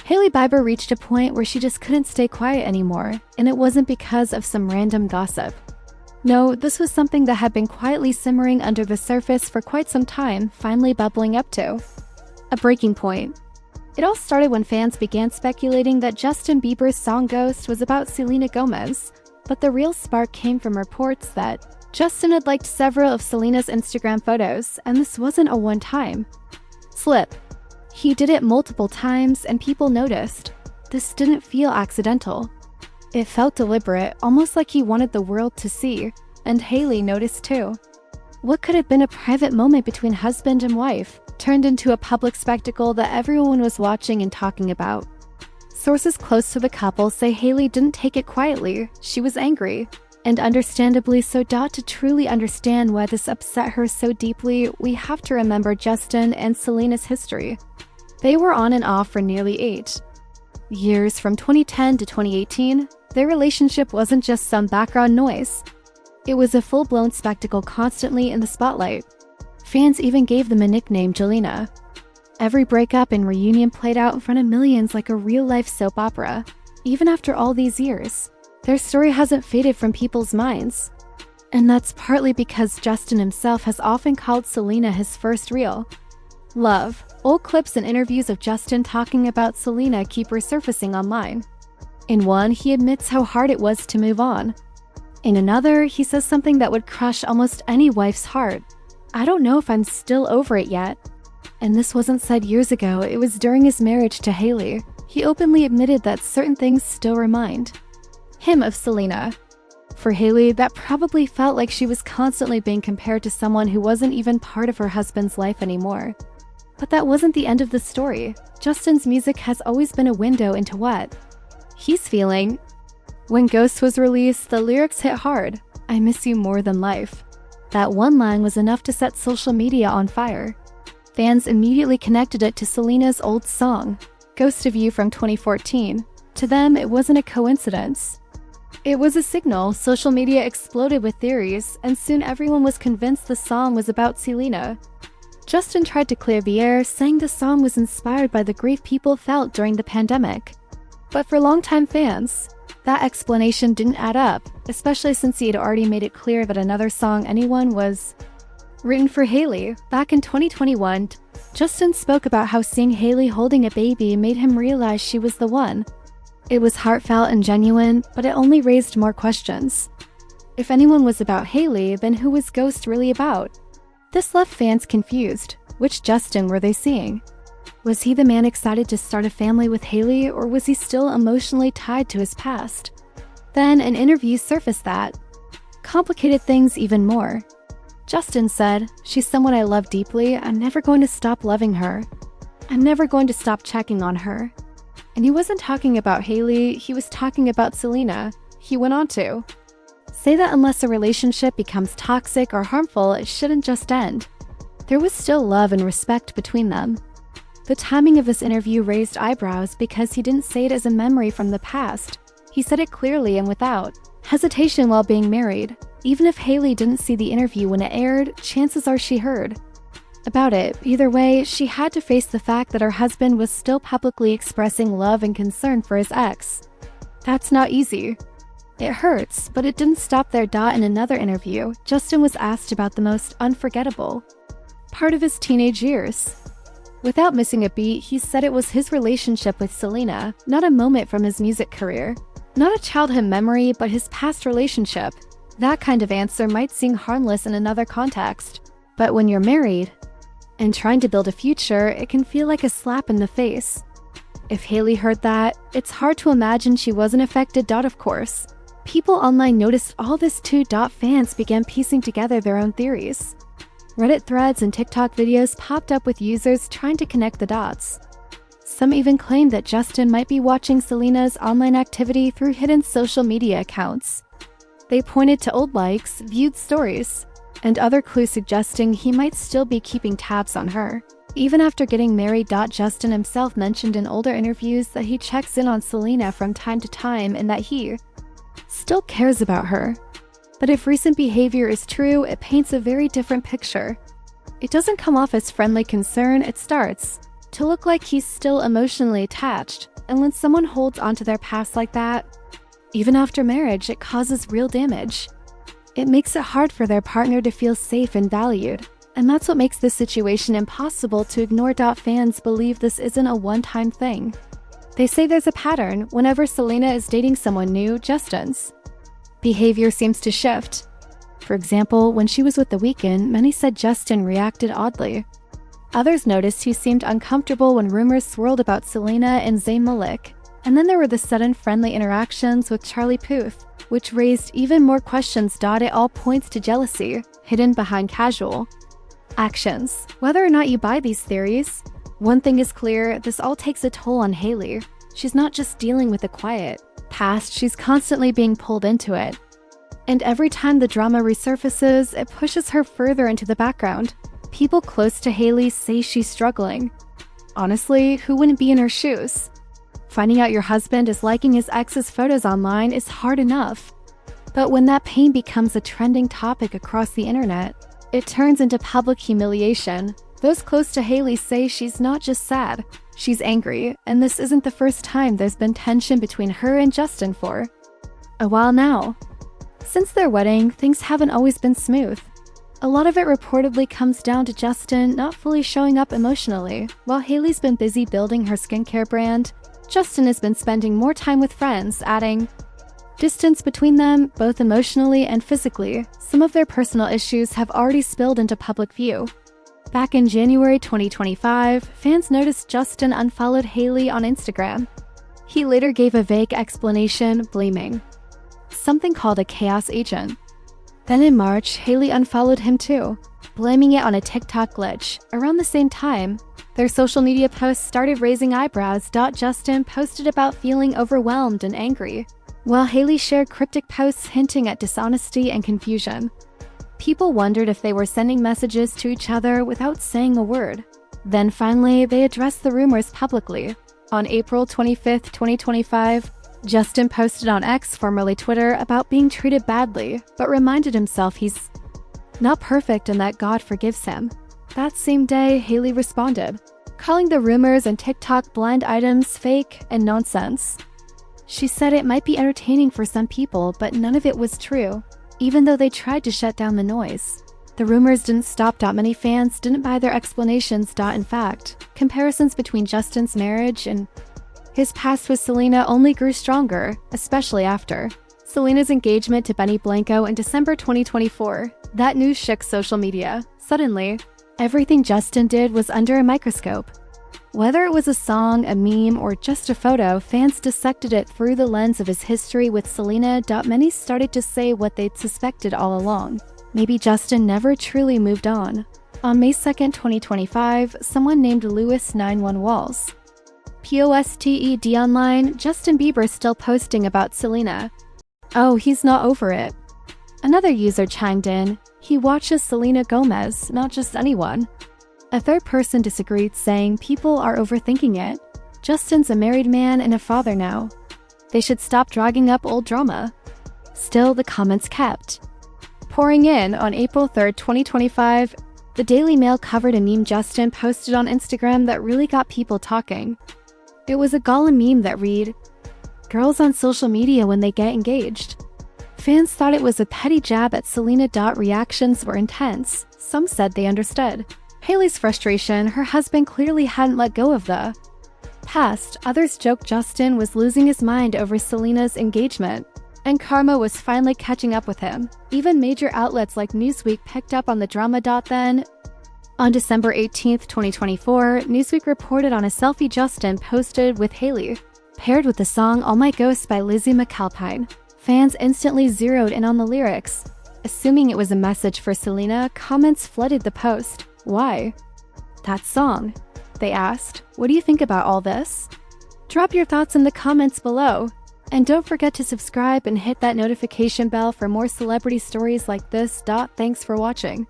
Hailey Bieber reached a point where she just couldn't stay quiet anymore, and it wasn't because of some random gossip. No, this was something that had been quietly simmering under the surface for quite some time, finally bubbling up to a breaking point. It all started when fans began speculating that Justin Bieber's song Ghost was about Selena Gomez, but the real spark came from reports that Justin had liked several of Selena's Instagram photos, and this wasn't a one-time slip. He did it multiple times, and people noticed. This didn't feel accidental. It felt deliberate, almost like he wanted the world to see, and Hailey noticed too. What could have been a private moment between husband and wife turned into a public spectacle that everyone was watching and talking about? Sources close to the couple say Hailey didn't take it quietly. She was angry, and understandably so. To truly understand why this upset her so deeply, we have to remember Justin and Selena's history. They were on and off for nearly 8 years, from 2010 to 2018. Their relationship wasn't just some background noise. It was a full-blown spectacle, constantly in the spotlight. Fans even gave them a nickname, Jelena. Every breakup and reunion played out in front of millions like a real-life soap opera. Even after all these years, their story hasn't faded from people's minds. And that's partly because Justin himself has often called Selena his first real love. Old clips and interviews of Justin talking about Selena keep resurfacing online. In one, he admits how hard it was to move on. In another, he says something that would crush almost any wife's heart. "I don't know if I'm still over it yet." And this wasn't said years ago, it was during his marriage to Hailey. He openly admitted that certain things still remind him of Selena. For Hailey, that probably felt like she was constantly being compared to someone who wasn't even part of her husband's life anymore. But that wasn't the end of the story. Justin's music has always been a window into what he's feeling. When Ghost was released, the lyrics hit hard. "I miss you more than life." That one line was enough to set social media on fire. Fans immediately connected it to Selena's old song, Ghost of You, from 2014. To them, it wasn't a coincidence. It was a signal. Social media exploded with theories, and soon everyone was convinced the song was about Selena. Justin tried to clear the air, saying the song was inspired by the grief people felt during the pandemic. But for longtime fans, that explanation didn't add up, especially since he had already made it clear that another song, Anyone, was written for Hailey. Back in 2021, Justin spoke about how seeing Hailey holding a baby made him realize she was the one. It was heartfelt and genuine, but it only raised more questions. If Anyone was about Hailey, then who was Ghost really about? This left fans confused. Which Justin were they seeing? Was he the man excited to start a family with Hailey, or was he still emotionally tied to his past? Then an interview surfaced that complicated things even more. Justin said, "She's someone I love deeply. I'm never going to stop loving her. I'm never going to stop checking on her." And he wasn't talking about Hailey, he was talking about Selena. He went on to say that unless a relationship becomes toxic or harmful, it shouldn't just end. There was still love and respect between them. The timing of this interview raised eyebrows because he didn't say it as a memory from the past. He said it clearly and without hesitation while being married. Even if Hailey didn't see the interview when it aired, chances are she heard about it. Either way, she had to face the fact that her husband was still publicly expressing love and concern for his ex. That's not easy. It hurts, but it didn't stop there. In another interview, Justin was asked about the most unforgettable part of his teenage years. Without missing a beat, he said it was his relationship with Selena, not a moment from his music career. Not a childhood memory, but his past relationship. That kind of answer might seem harmless in another context, but when you're married and trying to build a future, it can feel like a slap in the face. If Hailey heard that, it's hard to imagine she wasn't affected. Of course, people online noticed all this too. Fans began piecing together their own theories. Reddit threads and TikTok videos popped up with users trying to connect the dots. Some even claimed that Justin might be watching Selena's online activity through hidden social media accounts. They pointed to old likes, viewed stories, and other clues suggesting he might still be keeping tabs on her. Even after getting married, Justin himself mentioned in older interviews that he checks in on Selena from time to time and that he still cares about her. But if recent behavior is true, it paints a very different picture. It doesn't come off as friendly concern, it starts to look like he's still emotionally attached. And when someone holds onto their past like that, even after marriage, it causes real damage. It makes it hard for their partner to feel safe and valued. And that's what makes this situation impossible to ignore. Fans believe this isn't a one-time thing. They say there's a pattern. Whenever Selena is dating someone new, Justin's behavior seems to shift. For example, when she was with The Weeknd, many said Justin reacted oddly. Others noticed he seemed uncomfortable when rumors swirled about Selena and Zayn Malik. And then there were the sudden friendly interactions with Charlie Puth, which raised even more questions. It all points to jealousy, hidden behind casual actions. Whether or not you buy these theories, one thing is clear: this all takes a toll on Hailey. She's not just dealing with the quiet past, she's constantly being pulled into it. And every time the drama resurfaces, it pushes her further into the background. People close to Hailey say she's struggling. Honestly, who wouldn't be in her shoes? Finding out your husband is liking his ex's photos online is hard enough. But when that pain becomes a trending topic across the internet, it turns into public humiliation. Those close to Hailey say she's not just sad, she's angry, and this isn't the first time there's been tension between her and Justin for a while now. Since their wedding, things haven't always been smooth. A lot of it reportedly comes down to Justin not fully showing up emotionally. While Hailey's been busy building her skincare brand, Justin has been spending more time with friends, adding distance between them, both emotionally and physically. Some of their personal issues have already spilled into public view. Back in January 2025, fans noticed Justin unfollowed Hailey on Instagram. He later gave a vague explanation, blaming something called a chaos agent. Then in March, Hailey unfollowed him too, blaming it on a TikTok glitch. Around the same time, their social media posts started raising eyebrows. Justin posted about feeling overwhelmed and angry, while Hailey shared cryptic posts hinting at dishonesty and confusion. People wondered if they were sending messages to each other without saying a word. Then finally, they addressed the rumors publicly. On April 25, 2025, Justin posted on X, formerly Twitter, about being treated badly, but reminded himself he's not perfect and that God forgives him. That same day, Hailey responded, calling the rumors and TikTok blind items fake and nonsense. She said it might be entertaining for some people, but none of it was true, even though they tried to shut down the noise. The rumors didn't stop. Many fans didn't buy their explanations. In fact, comparisons between Justin's marriage and his past with Selena only grew stronger, especially after Selena's engagement to Benny Blanco in December 2024. That news shook social media. Suddenly, everything Justin did was under a microscope. Whether it was a song, a meme, or just a photo, fans dissected it through the lens of his history with Selena. Many started to say what they'd suspected all along. Maybe Justin never truly moved on. On May 2, 2025, someone named Lewis91 Walls posted online, Justin Bieber still posting about Selena. Oh, he's not over it. Another user chimed in, he watches Selena Gomez, not just anyone. A third person disagreed, saying people are overthinking it. Justin's a married man and a father now. They should stop dragging up old drama. Still, the comments kept pouring in. On April 3, 2025, the Daily Mail covered a meme Justin posted on Instagram that really got people talking. It was a Gollum meme that read, "Girls on social media when they get engaged." Fans thought it was a petty jab at Selena. Reactions were intense. Some said they understood Hailey's frustration. Her husband clearly hadn't let go of the past. Others joked Justin was losing his mind over Selena's engagement, and karma was finally catching up with him. Even major outlets like Newsweek picked up on the drama. Then, on December 18, 2024, Newsweek reported on a selfie Justin posted with Hailey, paired with the song All My Ghosts by Lizzie McAlpine. Fans instantly zeroed in on the lyrics. Assuming it was a message for Selena, comments flooded the post. Why that song? They asked. What do you think about all this? Drop your thoughts in the comments below. And don't forget to subscribe and hit that notification bell for more celebrity stories like this. Thanks for watching.